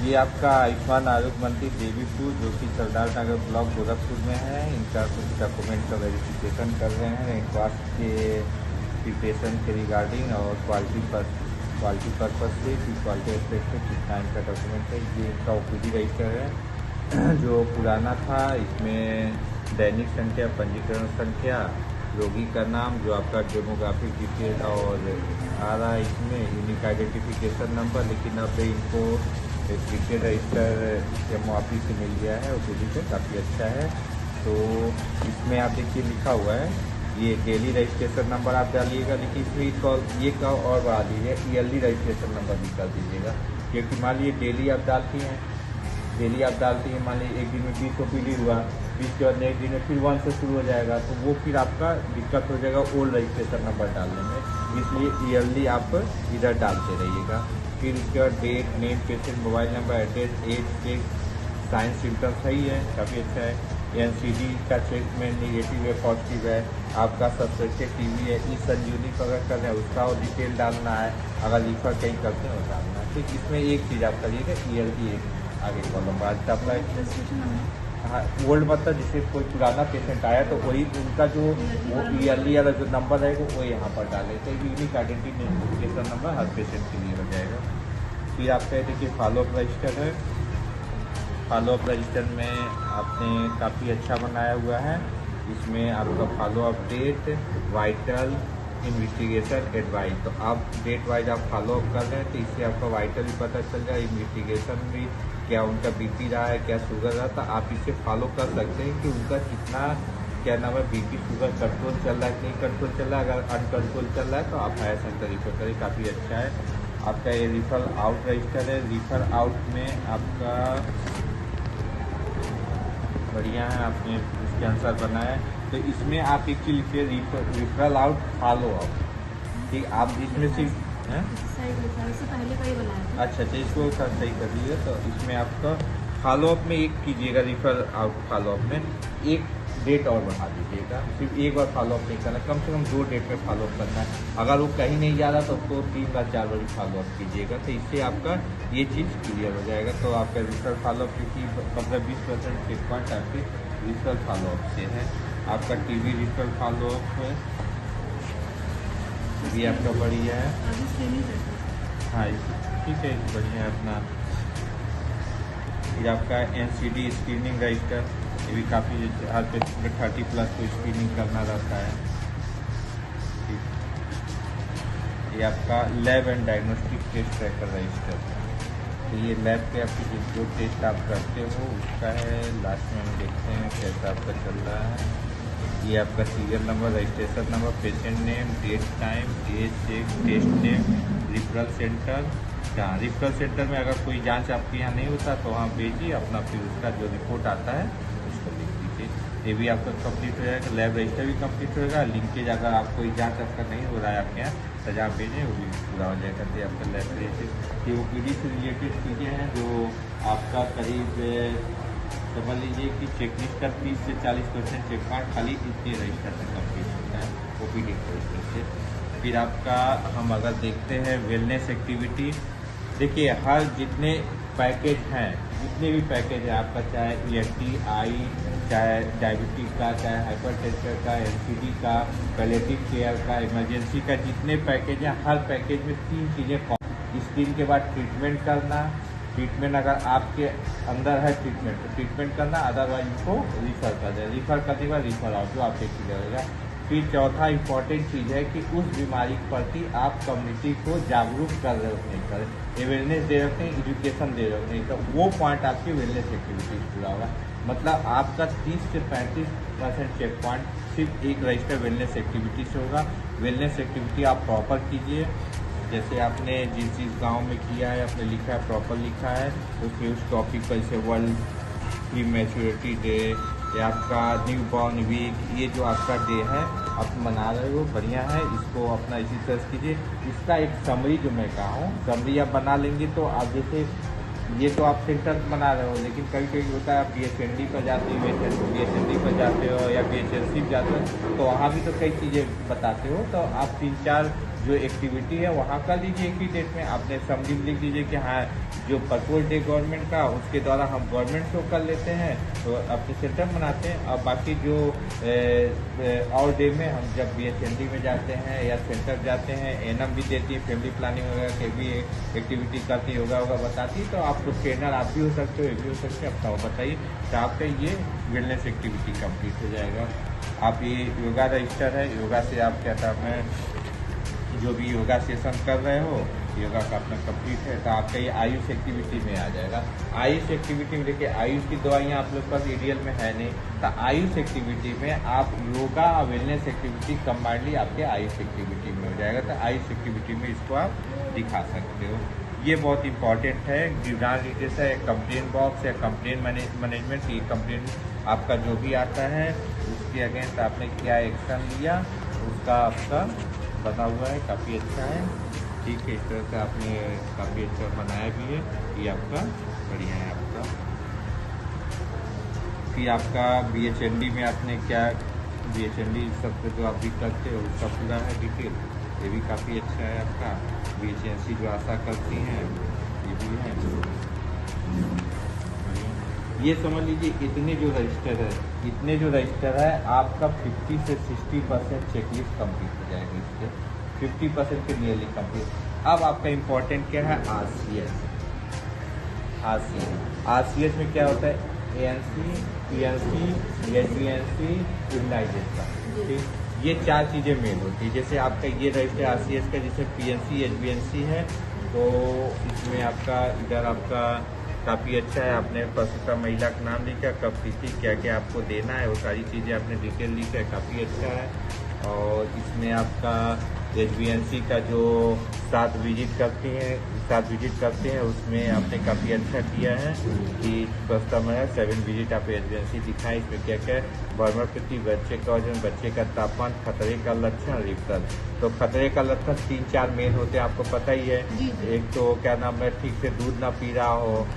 ये आपका आयुष्मान आरोग्य मंत्री देवीपुर जो कि सरदार नगर ब्लॉक गोरखपुर में है, इनका कुछ डॉक्यूमेंट का वेरिफिकेशन कर रहे हैं स्वास्थ्य के प्रिपरेशन के रिगार्डिंग और क्वालिटी पर्पज से कि क्वालिटी एस्पेक्ट से कितना इनका डॉक्यूमेंट है। ये इनका ओपीडी रजिस्टर है जो पुराना था। इसमें दैनिक संख्या, पंजीकरण संख्या, रोगी का नाम, जो आपका डेमोग्राफिक डिटेल और आ रहा है इसमें यूनिक आइडेंटिफिकेशन नंबर। लेकिन अब इनको क्रिकेट रजिस्टर एमओ ऑफिस से मिल गया है, ओपीडी से काफ़ी अच्छा है। तो इसमें आप देखिए लिखा हुआ है ये डेली रजिस्ट्रेशन नंबर आप डालिएगा, लेकिन इसमें ये का और बढ़ा दीजिए ईयरली रजिस्ट्रेशन नंबर भी कर दीजिएगा। क्योंकि मान लीजिए डेली आप डालती हैं मान लीजिए एक दिन में 20 ओपीडी हुआ, 20 के बाद एक दिन में फिर 1 से शुरू हो जाएगा, तो वो फिर आपका दिक्कत हो जाएगा ओल्ड रजिस्ट्रेशन नंबर डालने में। इसलिए ईयरली आप इधर डालते रहिएगा। फिर उसके बाद date, name, patient, mobile number, address, age, sex, signs, symptom सही है, काफ़ी अच्छा है। एनसीडी का चेक में निगेटिव है, पॉजिटिव है, आपका सब्सक्रिप्शन टीवी है, ई संजीवनी का अगर कर रहे हैं उसका और डिटेल डालना है, अगर रिफर कहीं करते हैं वो डालना है। ठीक, इसमें एक चीज़ आप करिएगा ईयरली एक आगे कॉलम आज आपका हाँ ओल्ड मतलब जैसे कोई पुराना पेशेंट आया तो वही उनका जो वो ईयरली वाला जो नंबर है वो यहाँ पर डाले, तो यूनिक आइडेंटिफिकेशन नंबर हर पेशेंट के लिए हो जाएगा। फिर आपका देखिए फॉलोअप रजिस्टर है। फॉलोअप रजिस्टर में आपने काफ़ी अच्छा बनाया हुआ है। इसमें आपका follow up date, vital, investigation, advice, तो आप डेट वाइज आप फॉलोअप कर रहे हैं तो इससे आपका वाइटल भी पता चल जाए, इन्वेस्टिगेशन भी, क्या उनका बीपी रहा है, क्या शुगर रहा, तो आप इसे फॉलो कर सकते हैं कि उनका कितना क्या नाम है बीपी शुगर कंट्रोल चल रहा है कि नहीं कंट्रोल चल रहा है। अगर अनकंट्रोल चल रहा है तो आप हायर सेंटर रिफर करें, काफ़ी अच्छा है। आपका ये रिफर आउट रजिस्टर है। रिफर आउट में आपका बढ़िया है, आपने इसके अनुसार बनाया है। तो इसमें आप एक चीज़ लिखिए रिफरल आउट फॉलो अप। ठीक, आप इसमें सिर्फ पहले का ही बनाया था। अच्छा, इसको सही कर दीजिए। तो इसमें आपका फॉलोअप में एक कीजिएगा, रिफर आउट फॉलोअप में एक डेट और बढ़ा दीजिएगा। सिर्फ एक बार फॉलोअप नहीं करना, कम से कम 2 डेट में फॉलोअप करना है। अगर वो कहीं नहीं जा रहा तो उसको 3 बार 4 बार फॉलोअप कीजिएगा, तो इससे आपका ये चीज़ क्लियर हो जाएगा। तो आपका रिफर फॉलोअप की 15-20% चेक पॉइंट आपके रिफर फॉलोअप से है। आपका टीवी रिफर फॉलोअप भी आपका बढ़िया है। हाँ ठीक है, बढ़िया है अपना। फिर आपका एनसीडी स्क्रीनिंग रजिस्टर, ये भी काफ़ी हर पेशेंट में 30+ को स्क्रीनिंग करना रहता है। ठीक, ये आपका lab and diagnostic test tracker register, तो ये लैब पे आपकी जो टेस्ट आप करते हो उसका है। लास्ट में हम देखते हैं कैसा आपका चल रहा है। ये आपका serial number, registration number, patient name, date, time, age, check, test name, referral centre. जहाँ रिफरल सेंटर में अगर कोई जांच आपके यहाँ नहीं होता तो वहाँ भेजिए अपना, फिर उसका जो रिपोर्ट आता है उसको लिख दीजिए। ये भी आपका कंप्लीट हो जाएगा। लैब रजिस्टर भी कंप्लीट होगा। लिंकेज अगर आप कोई जाँच आपका नहीं हो रहा है आपके यहाँ तो जहाँ भेजें वो भी पूरा हो जाएगा। तो आपका लैब रजिस्टर, ये ओपीडी से रिलेटेड चीज़ें हैं जो आपका करीब समझ लीजिए कि चेकलिस्ट का 30 से 40% चेक पॉइंट खाली इतने रजिस्टर से कंप्लीट होता है ओपीडी रजिस्टर से। फिर आपका हम अगर देखते हैं वेलनेस एक्टिविटी, देखिए हर जितने पैकेज हैं, जितने भी पैकेज है आपका, चाहे ENT, आई, चाहे डायबिटीज का, चाहे हाइपरटेंशन का, एनसीडी का, पैलेटिव केयर का, इमरजेंसी का, जितने पैकेज हैं हर पैकेज में 3 चीज़ें। स्क्रीन के बाद ट्रीटमेंट करना, ट्रीटमेंट अगर आपके अंदर है ट्रीटमेंट तो ट्रीटमेंट करना, अदरवाइज उसको रिफ़र कर दें। रिफ़र करने के बाद रिफ़र आउट जो आपसे क्लियर होगा। फिर चौथा इंपॉर्टेंट चीज़ है कि उस बीमारी के प्रति आप कम्युनिटी को जागरूक कर रहे हो नहीं कर रहे, अवेयरनेस दे रहे हैं, एजुकेशन दे रहे हो नहीं, तो वो पॉइंट आपकी वेलनेस एक्टिविटीज़ पूरा होगा। मतलब आपका 30 से 35% चेक पॉइंट सिर्फ एक रजिस्टर वेलनेस एक्टिविटी से होगा। वेलनेस एक्टिविटी आप प्रॉपर कीजिए, जैसे आपने जिस चीज़ गांव में किया है आपने लिखा है, प्रॉपर लिखा है, उसमें उस टॉपिक पर जैसे वर्ल्ड प्री मैच्योरिटी डे या आपका न्यू बॉर्न वीक, ये जो आपका डे है आप मना रहे हो, बढ़िया है, इसको अपना इसी तरह कीजिए। इसका एक समरी जो मैं कहा हूँ, समरी आप बना लेंगे तो आप जैसे ये तो आप सेंटर बना रहे हो, लेकिन कभी कभी होता है आप BHND पर जाते हो, BHND पर जाते हो या BHNC पर जाते हो, तो वहाँ भी तो कई चीज़ें बताते हो, तो आप 3-4 जो एक्टिविटी है वहाँ कर लीजिए एक ही डेट में। आपने समरी में लिख दीजिए कि हाँ जो पर्पज डे गवर्नमेंट का उसके द्वारा हम गवर्नमेंट शो कर लेते हैं तो अपने सेंटर बनाते हैं। और बाकी जो और डे में हम जब BHND में जाते हैं या सेंटर जाते हैं, एनएम भी देती है, फैमिली प्लानिंग वगैरह के भी एक्टिविटी करती है, योगा बताती है, तो आप तो ट्रेनर आप भी हो सकते हो, ये भी हो सकते हैं। अपना बताइए तो आपका ये वेलनेस एक्टिविटी कंप्लीट हो जाएगा। आप ये योगा रजिस्टर है, योगा से आप क्या नाम है जो भी योगा सेशन कर रहे हो योगा का अपना कंप्लीट है तो आपका ये आयुष एक्टिविटी में आ जाएगा। आयुष एक्टिविटी में देखिए आयुष की दवाइयाँ आप लोग पास एरियल में है नहीं, तो आयुष एक्टिविटी में आप योगा और वेलनेस एक्टिविटी कंबाइंडली आपके आयुष एक्टिविटी में हो जाएगा। तो आयुष एक्टिविटी में इसको आप दिखा सकते हो। ये बहुत इंपॉर्टेंट है। गिरदान डिटेल्स है, कंप्लेन बॉक्स है, कंप्लेन मैनेजमेंट, ये कंप्लेन आपका जो भी आता है उसके अगेंस्ट आपने क्या एक्शन लिया उसका आपका बता हुआ है, काफ़ी अच्छा है। ठीक है, इस तरह से आपने काफ़ी अच्छा बनाया भी है, ये आपका बढ़िया है आपका। फिर आपका BHND में आपने क्या BHND सबसे जो आप भी करते हो उसका पूरा है डिटेल, ये भी काफ़ी अच्छा है आपका। BHNC जो आशा करती हैं ये भी है। ये समझ लीजिए इतने जो रजिस्टर है आपका 50 से 60% चेकलिस्ट कंप्लीट हो जाएगी, इसके 50% के नियरली कंप्लीट। अब आपका इम्पोर्टेंट क्या है RCS में क्या होता है ANC, PNC, HBNC, इम्यूनाइजेशन। ठीक, ये 4 चीज़ें मेन होती है। जैसे आपका ये रजिस्टर RCS का जैसे PNC HBNC है तो इसमें आपका इधर आपका काफ़ी अच्छा है। आपने प्रसूता महिला का नाम लिखा, कब तिथि, क्या क्या आपको देना है वो सारी चीज़ें आपने डिटेल लिखा है, काफ़ी अच्छा है। और इसमें आपका HBNC का जो 7 विजिट करते हैं उसमें आपने काफ़ी अच्छा किया है कि प्रस्ताव में 7 विजिट आप HBNC दिखाएं। इसमें क्या क्या है, बर्मर प्रति, बच्चे का वजन, बच्चे का तापमान, खतरे का लक्षण, रिफ्तल। तो खतरे का लक्षण 3-4 मेन होते हैं, आपको पता ही है। एक तो क्या नाम है ठीक से दूध ना पी रहा हो,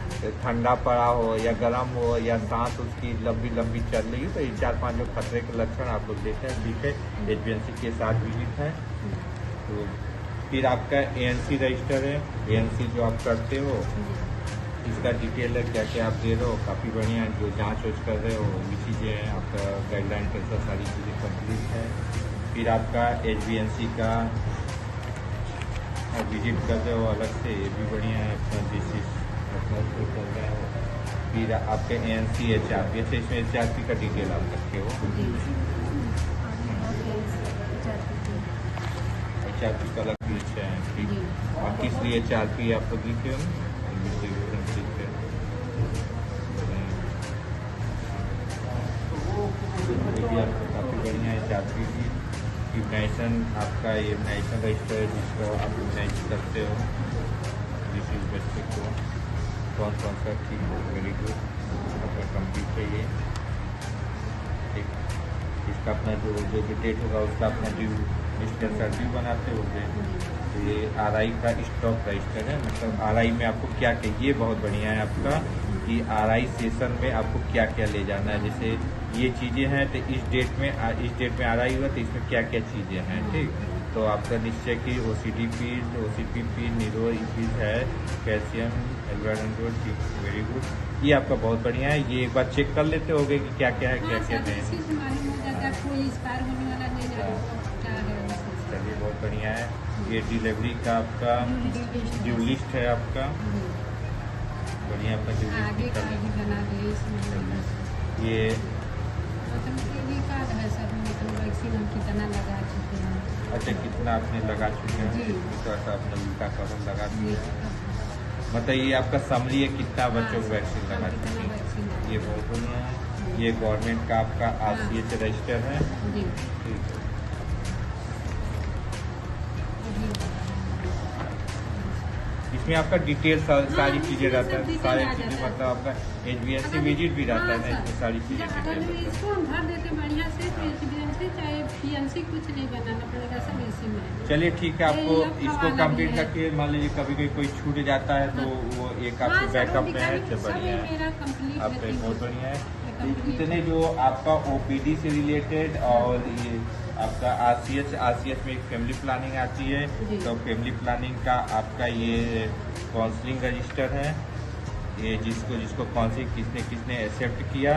ठंडा पड़ा हो या गर्म हो या सांस उसकी लंबी चल रही हो, तो ये 4-5 जो खतरे के लक्षण आप लोग देते हैं। ठीक है, HBNC के 7 विजिट हैं। तो फिर आपका ANC रजिस्टर है, ANC जो आप करते हो इसका डिटेल है, क्या क्या आप दे रहे हो, काफ़ी बढ़िया। जो जांच कर रहे हो ये चीज़ें हैं, आपका गाइडलाइन के साथ सारी चीज़ें कंप्लीट है। फिर आपका HBNC का विजिट कर रहे हो अलग से, ये भी बढ़िया है अपना डिसीज अपना कर रहे हो। फिर आपके ANC HRP, अच्छा इसमें HRP का डिटेल आप रखे हो, HRP का अलग भी अच्छा है। ठीक, और किस लिए HRP आप लोग लिखे हो काफ़ी बढ़िया HRP की। इम्यूनाइजेशन आपका इम्यूनाइजेशन रजिस्टर है जिसको आप इम्यूनाइज करते हो जिस बच्चे को कौन सा। ठीक, वेरी गुड, आपका कंप्लीट है ये। ठीक, इसका अपना जो डेट होगा उसका अपना ड्यू बनाते हो गए। तो ये RI का स्टॉक रजिस्टर है, मतलब RI में आपको क्या क्या, ये बहुत बढ़िया है आपका कि RI सेशन में आपको क्या क्या ले जाना है। जैसे ये चीज़ें हैं तो इस डेट में RI हुआ तो इसमें क्या क्या चीज़ें हैं। ठीक, तो आपका निश्चय की OCD फीड, OCP फीड, नीरो फीड है, कैल्शियम, एल्बेंडोल। ठीक, वेरी गुड, ये आपका बहुत बढ़िया है। ये एक बार चेक कर लेते होगे कि क्या क्या है क्या क्या नहीं। चलिए बहुत बढ़िया है। ये डिलीवरी का आपका ड्यू लिस्ट है आपका, बढ़िया आपका ड्यू लिस्ट ये अच्छा कितना आपने लगा चुके हैं, थोड़ा सा अपना उल्टा कवर लगा दिया है। मतलब ये आपका समरी है कितना बच्चों को वैक्सीन लगा चुके हैं, ये बहुत बढ़िया है। ये गवर्नमेंट का आपका RCH रजिस्टर है। ठीक, इसमें आपका डिटेल सारी चीज़ें रहता है, सारी चीज़ें मतलब आपका HBNC विजिट भी रहता है ना, इसमें सारी चीज़ें डिटेल। इसको हम भर देते बढ़िया से, HBNC चाहे PNC कुछ नहीं बनाना पड़ेगा, सब इसी में। चलिए ठीक है, आपको इसको कंप्लीट करके मान लीजिए कभी कोई छूट जाता है तो वो एक आपको बैकअप में है, तो बढ़िया है आपका बहुत बढ़िया है। इतने जो आपका OPD से रिलेटेड और ये आपका आरसीएच में एक फैमिली प्लानिंग आती है। जी। तो फैमिली प्लानिंग का आपका ये काउंसलिंग रजिस्टर है, ये जिसको काउंसलिंग किसने किसने एक्सेप्ट किया,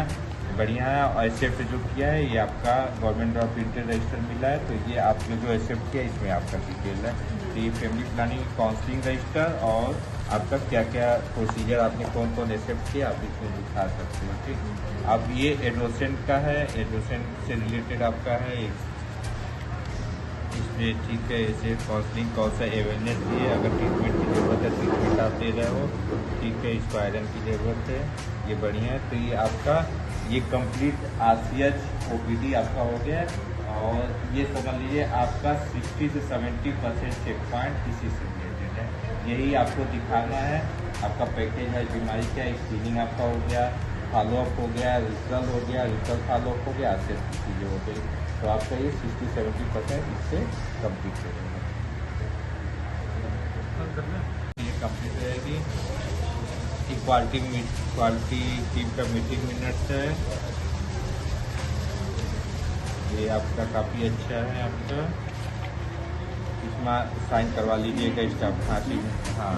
बढ़िया है। और एक्सेप्ट जो किया है ये आपका गवर्नमेंट ऑफ इंडिया रजिस्टर मिला है, तो ये आपने जो एक्सेप्ट किया इसमें आपका डिटेल है। तो ये फैमिली प्लानिंग काउंसलिंग रजिस्टर और आपका क्या क्या प्रोसीजर आपने कौन कौन एक्सेप्ट किया आप इसमें दिखा सकते हो। ठीक, अब ये एडोसेंट का है, एडोसेंट से रिलेटेड आपका है एक इसमें। ठीक है, इसे काउंसलिंग कौन सा अवेयरनेस है, अगर ट्रीटमेंट की ज़रूरत है ट्रीटमेंट आप दे रहे हो। ठीक है, इसको आयरन की ज़रूरत है, ये बढ़िया है। तो ये आपका ये कंप्लीट आरसीएच ओपीडी आपका हो गया है। और ये समझ लीजिए आपका 60 से 70% चेक पॉइंट इसी से रिलेटेड है, यही आपको दिखाना है। आपका पैकेज है बीमारी क्या, स्क्रीनिंग आपका हो गया, फॉलोअप हो गया, रिजल्ट हो गया, रिजल्ट फॉलोअप हो गया, ऐसे चीज़ें हो गई। तो आपका ये 60-70% इससे कंप्लीट हो जाएगा। ये कंप्लीट रहेगी। क्वालिटी टीम का मीटिंग मिनट्स है, ये आपका काफ़ी अच्छा है। आपका इसमें साइन करवा लीजिएगा इसका फांसी। हाँ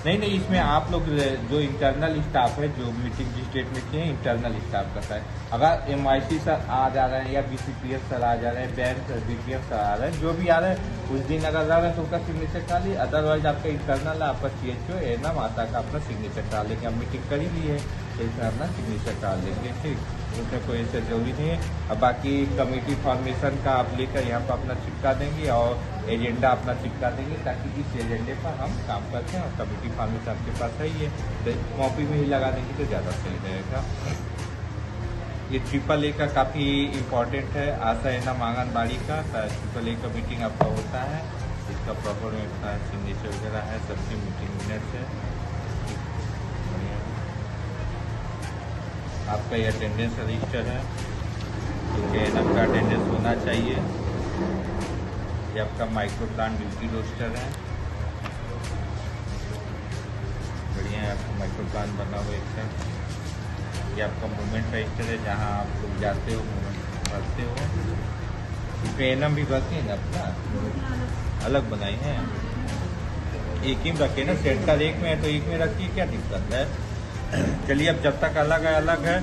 नहीं, इसमें आप लोग जो इंटरनल स्टाफ है जो मीटिंग जिस डेट में किए हैं इंटरनल स्टाफ का है। अगर एमआईसी सर आ जा रहे हैं या बीसीपीएस सर आ जा रहे हैं, बैंक सर, बीपीएफ सर आ रहे हैं, जो भी आ रहे हैं उस दिन अगर आ रहे हैं तो उनका सिग्नेचर करा ली। अदरवाइज आपका इंटरनल है, आपका सीएचओ है ना माता का अपना सिग्नेचर करा लेंगे। हम मीटिंग कर ही ली है तो इसमें अपना सिग्नेचर करा लेंगे। ठीक, उसमें कोई ऐसा जरूरी नहीं है। अब बाकी कमेटी फॉर्मेशन का आप लेकर यहाँ पर अपना चिपका देंगे और एजेंडा अपना चिपका देंगे, ताकि इस एजेंडे पर हम काम करते हैं। और कमेटी फॉर्मेशन आपके पास है ही है, तो कॉपी में ही लगा देंगे तो ज़्यादा सही रहेगा। ये ट्रिपल ए का काफ़ी इम्पोर्टेंट है, आशा है ना आंगनबाड़ी का ट्रिपल ए का मीटिंग आपका होता है, इसका प्रॉपर में अपना सिग्नेचर वगैरह है, सबकी मीटिंग मिनट्स है। आपका ये अटेंडेंस रजिस्टर है, ठीक है, आपका अटेंडेंस होना चाहिए। ये आपका माइक्रो प्लान ड्यूटी रोस्टर है, बढ़िया है। आपका माइक्रो प्लान बना हुआ एक है। ये आपका मूवमेंट रजिस्टर है, जहाँ आप लोग जाते हो मूवमेंट भरते हो। इसमें एनम भी भरती है ना, अपना अलग बनाई है, एक ही में रखे ना। सेंटर एक में है तो एक में रखिए, क्या दिक्कत है। चलिए, अब जब तक अलग है अलग है।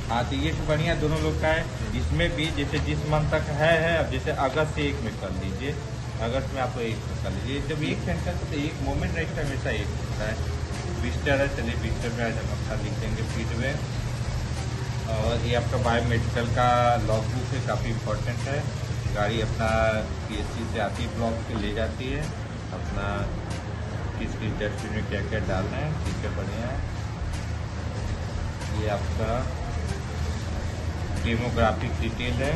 हाँ, तो ये बढ़िया दोनों लोग का है। इसमें भी जैसे जिस मंथ तक है अब जैसे अगस्त से एक में कर लीजिए, अगस्त में आप लोग एक में कर लीजिए। जब एक सेंटर तो एक मोमेंट रजिस्टर हमेशा एक होता है। विजिटर है, चलिए विजिटर में आज हम अपना लिख देंगे फीड में। और ये आपका बायोमेडिकल का लॉग बुक है, काफ़ी इम्पोर्टेंट है। गाड़ी अपना पीएचसी से आती है, ब्लॉक से ले जाती है, अपना किस डस्टबिन में क्या क्या डालना है। ठीक है, बढ़िया है। ये आपका डेमोग्राफिक डिटेल है,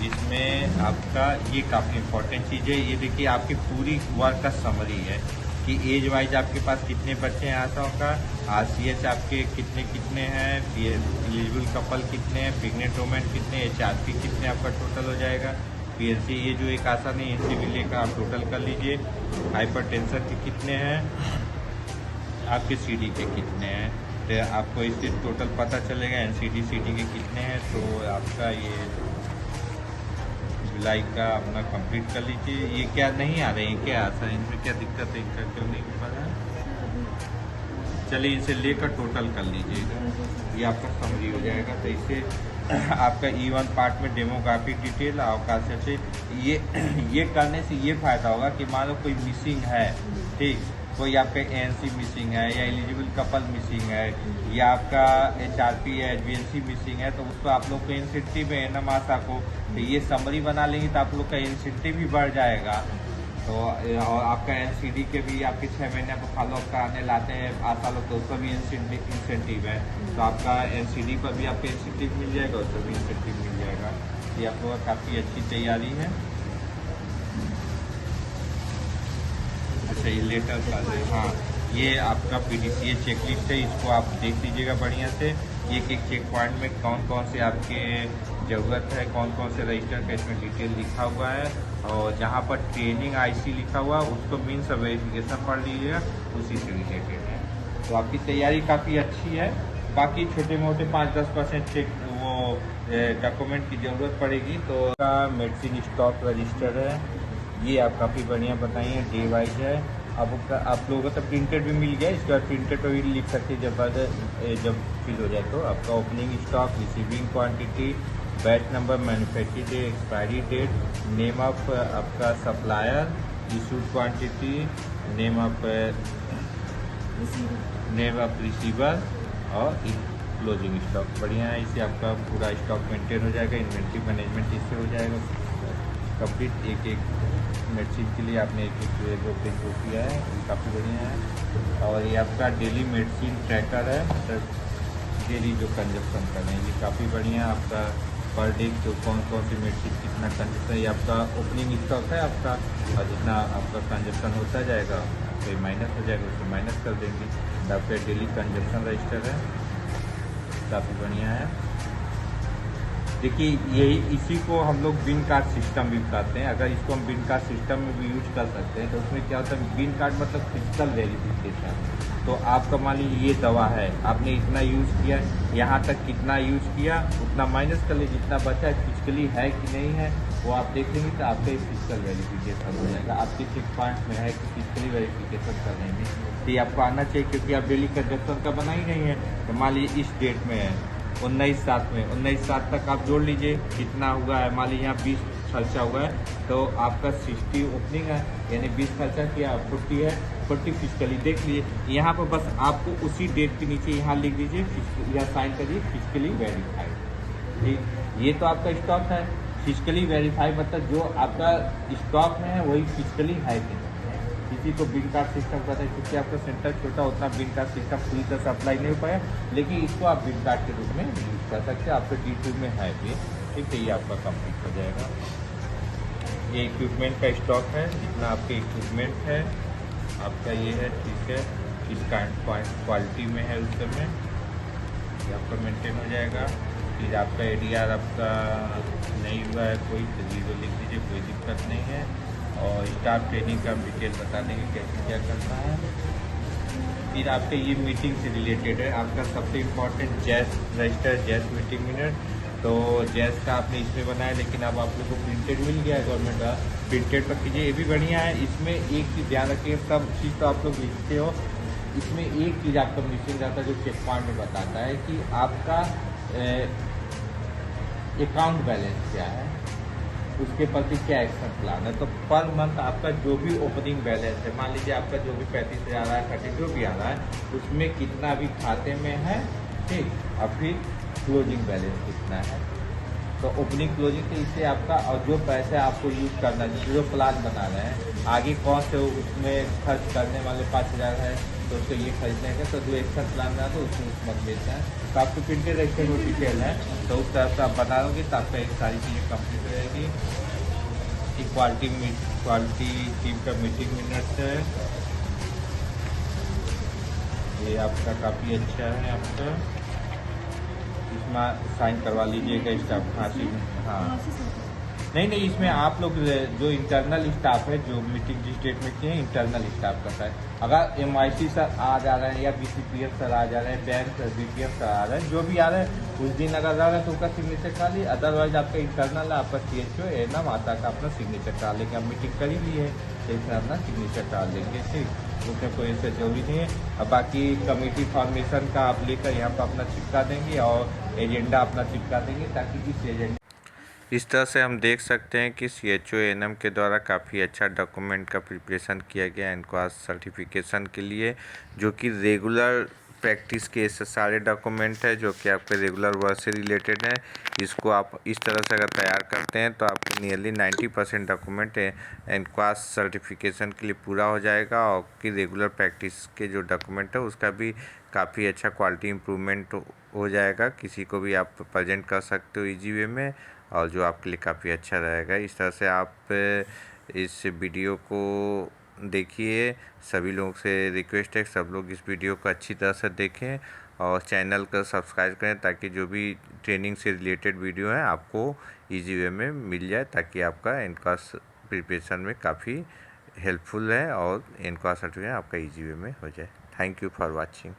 जिसमें आपका ये काफ़ी इम्पोर्टेंट चीज़ है। ये देखिए आपकी पूरी वर्क का समरी है कि एज वाइज आपके पास कितने बच्चे हैं आशाओं का, आरसीएच आपके कितने हैं, एलिजिबल कपल कितने हैं, प्रेग्नेंट वुमेन कितने, एचआरपी कितने आपका टोटल हो जाएगा। पीएनसी ये जो एक आशा नहीं एनसी भी लेकर आप टोटल कर लीजिए। हाइपरटेंशन के कितने हैं, आपके सीडी के कितने हैं, तो आपको इससे टोटल पता चलेगा। एनसीडी सीडी के कितने हैं। तो आपका ये जुलाई का अपना कंप्लीट कर लीजिए। ये क्या नहीं आ रहे हैं, क्या आशा है, इनमें क्या दिक्कत है, इनका क्यों नहीं पता है। चलिए, इसे लेकर टोटल कर लीजिएगा, ये आपका समरी हो जाएगा। तो इसे आपका E1 पार्ट में डेमोग्राफिक डिटेल अवकाश से ये करने से ये फायदा होगा कि मान लो कोई मिसिंग है, ठीक, कोई आपका एएनसी मिसिंग है या एलिजिबल कपल मिसिंग है या आपका एचआरपी या एचबीएनसी मिसिंग है, तो उसको आप लोग को इंसेंटिव है ना मासा को, तो ये समरी बना लेंगे तो आप लोग का इंसेंटिव भी बढ़ जाएगा। तो और आपका एनसीडी के भी आपके 6 महीने को फॉलोअप कराने लाते हैं आशा लोग, तो उसका भी इंसेंटिव है। तो आपका एनसीडी पर भी आपका इंसेंटिव मिल जाएगा, उसका भी इंसेंटिव मिल जाएगा। ये आप लोगों का काफ़ी अच्छी तैयारी है। अच्छा, ये लेटर का हाँ, ये आपका पीडीसीए चेकलिस्ट है, इसको आप देख लीजिएगा बढ़िया से। एक एक चेक पॉइंट में कौन कौन से आपके ज़रूरत है, कौन कौन से रजिस्टर का इसमें डिटेल लिखा हुआ है। और जहाँ पर ट्रेनिंग आईसी लिखा हुआ उसको मीन्स वेरिफिकेशन पढ़ लीजिएगा, उसी से रिलेटेड है। तो आपकी तैयारी काफ़ी अच्छी है। बाकी छोटे मोटे 5-10% चेक वो डॉक्यूमेंट की ज़रूरत पड़ेगी तो का मेडिसिन स्टॉक रजिस्टर है, ये आप काफ़ी बढ़िया बताइए, डे वाइज है। अब आप लोगों को तो प्रिंटेड भी मिल गया, इसके बाद प्रिंटेड पर भी लिख सकते हैं जब फिल हो जाए तो आपका opening stock, receiving quantity, batch number, manufacturing date, expiry date, name of आपका supplier, issued quantity, name of receiver और क्लोजिंग स्टॉक। बढ़िया है, इससे आपका पूरा स्टॉक मेंटेन हो जाएगा, इन्वेंट्री मैनेजमेंट इससे हो जाएगा कंप्लीट। एक मेडिसिन के लिए आपने एक जो पेज को किया है ये काफ़ी बढ़िया है। और ये आपका डेली मेडिसिन ट्रैकर है, मतलब डेली जो कंजप्शन कर रहे हैं ये काफ़ी बढ़िया है आपका। पर डे जो कौन सी मेडिसिन कितना कंजप्शन, ये आपका ओपनिंग स्टॉक है आपका, और जितना आपका कंजप्शन होता जाएगा तो माइनस हो जाएगा, उसको माइनस कर देंगे। तो आपका डेली कंजप्शन रजिस्टर है, काफ़ी बढ़िया है। देखिए यही इसी को हम लोग बिन कार्ड सिस्टम भी बताते हैं। अगर इसको हम बिन कार्ड सिस्टम में भी यूज कर सकते हैं तो उसमें क्या होता है, बिन कार्ड मतलब फिजिकल वेरिफिकेशन। तो आपका मान लीजिए ये दवा है, आपने इतना यूज़ किया, यहाँ तक कितना यूज़ किया उतना माइनस कर लीजिए, जितना बचा फिजिकली है कि नहीं है वो आप देख लेंगे तो आपका फिजिकल वेरिफिकेशन हो जाएगा। आपके चेक पॉइंट में है कि फिजिकली वेरिफिकेशन कर लेंगे तो ये आपको आना चाहिए, क्योंकि आप डेली कंजप्शन का बना ही नहीं है। तो मान लीजिए इस डेट में है 19/7 में, 19/7 तक आप जोड़ लीजिए कितना हुआ है। मान लीजिए यहाँ 20 खर्चा हुआ है तो आपका 60 ओपनिंग है, यानी 20 खर्चा किया, 40 है, 40 फिजिकली देख लीजिए। यहाँ पर बस आपको उसी डेट के नीचे यहाँ लिख दीजिए, या साइन करिए फिजिकली वेरीफाइड। ठीक, ये तो आपका स्टॉक है। फिजिकली वेरीफाई मतलब जो आपका स्टॉक में है वही फिजिकली है कि नहीं। किसी को बिन कार्ड सिस्टम कहते हैं, क्योंकि आपका सेंटर छोटा, उतना बिन कार्ड सिस्टम पूरी तरह से अप्लाई नहीं हो पाया, लेकिन इसको आप बिन कार्ड के रूप में यूज कर सकते हैं। आपके D2 में है भी, ठीक है, ये आपका कंप्लीट हो जाएगा। ये इक्विपमेंट का स्टॉक है, जितना आपके इक्विपमेंट है आपका ये है, ठीक है, इसका क्वालिटी में है उस समय ये आपका मेंटेन हो जाएगा। फिर आपका ADR आपका नहीं हुआ है कोई तो 0 लिख दीजिए, कोई दिक्कत नहीं है। और स्टाफ ट्रेनिंग का डिटेल बता देंगे कैसे क्या करना है। फिर आपके ये मीटिंग से रिलेटेड है, आपका सबसे इम्पोर्टेंट जैस रजिस्टर, जैस मीटिंग मिनट। तो जैस का आपने इसमें बनाया, लेकिन अब आप लोग को प्रिंटेड मिल गया है गवर्नमेंट का, प्रिंटेड पर कीजिए, ये भी बढ़िया है। इसमें एक चीज़ ध्यान रखिए, सब चीज़ तो आप लोग लिखते हो, इसमें एक चीज़ आपका मिसिंग रहता है जो चेक पॉइंट में बताता है कि आपका अकाउंट बैलेंस क्या है, उसके प्रति क्या एक्शन प्लान है। तो पर मंथ आपका जो भी ओपनिंग बैलेंस है, मान लीजिए आपका जो भी 35,000 आ रहा है, 30 जो भी आ रहा है, उसमें कितना अभी खाते में है, ठीक, और फिर क्लोजिंग बैलेंस कितना है। तो ओपनिंग क्लोजिंग से इससे आपका, और जो पैसे आपको यूज़ करना है, जो प्लान बना रहे हैं आगे कौन से उसमें खर्च करने वाले 5,000 है तो उसको ये खरीदने का, तो जो एक्शन प्लान बना तो उसमें उस मत बेचना है। तो आपको प्रिंटेड एक्शन वो डिटेल है, तो उस तरह से आप बना लोगे तो आपका एक सारी चीज़ें कंप्लीट हो जाएगी। क्वालिटी टीम का मीटिंग मिनट्स है, ये आपका काफ़ी अच्छा है। आपका इसमें साइन करवा लीजिएगा स्टाफ, हाँ नहीं, इसमें आप लोग जो इंटरनल स्टाफ है, जो मीटिंग जिस डेट में की है इंटरनल स्टाफ करता है। अगर MIC सर आ जा रहे हैं या BCPF सर आ जा रहे हैं, बैंक BPF सर आ रहे हैं, जो भी आ रहे हैं उस दिन अगर आ रहे हैं तो उसका सिग्नेचर करा ली, अदरवाइज आपका इंटरनल है, आपका CHO एनम आता का अपना सिग्नेचर करा लेंगे। आप मीटिंग कर ही ली है तो इसमें अपना सिग्नेचर करा लेंगे, ठीक, उसमें कोई ऐसा जरूरी नहीं है। अब बाकी कमेटी फॉर्मेशन का आप लेकर यहाँ पर अपना चिपका देंगे और एजेंडा अपना चिपका देंगे, ताकि इस एजेंडा इस तरह से हम देख सकते हैं कि CHO एनएम के द्वारा काफ़ी अच्छा डॉक्यूमेंट का प्रिपरेशन किया गया एनक्वास सर्टिफिकेशन के लिए, जो कि रेगुलर प्रैक्टिस के ऐसे सारे डॉक्यूमेंट है जो कि आपके रेगुलर वर्क से रिलेटेड है। इसको आप इस तरह से अगर तैयार करते हैं तो आपके नियरली 90% डॉक्यूमेंट एनक्वास सर्टिफिकेशन के लिए पूरा हो जाएगा, और कि रेगुलर प्रैक्टिस के जो डॉक्यूमेंट है उसका भी काफ़ी अच्छा क्वालिटी इम्प्रूवमेंट हो जाएगा। किसी को भी आप प्रेजेंट कर सकते हो ईजी वे में, और जो आपके लिए काफ़ी अच्छा रहेगा। इस तरह से आप इस वीडियो को देखिए। सभी लोगों से रिक्वेस्ट है सब लोग इस वीडियो को अच्छी तरह से देखें और चैनल को सब्सक्राइब करें, ताकि जो भी ट्रेनिंग से रिलेटेड वीडियो है आपको इजी वे में मिल जाए, ताकि आपका एनक्वास प्रिपरेशन में काफ़ी हेल्पफुल है और एनक्वास सर्टिफिकेट आपका इजी वे में हो जाए। Thank you for watching.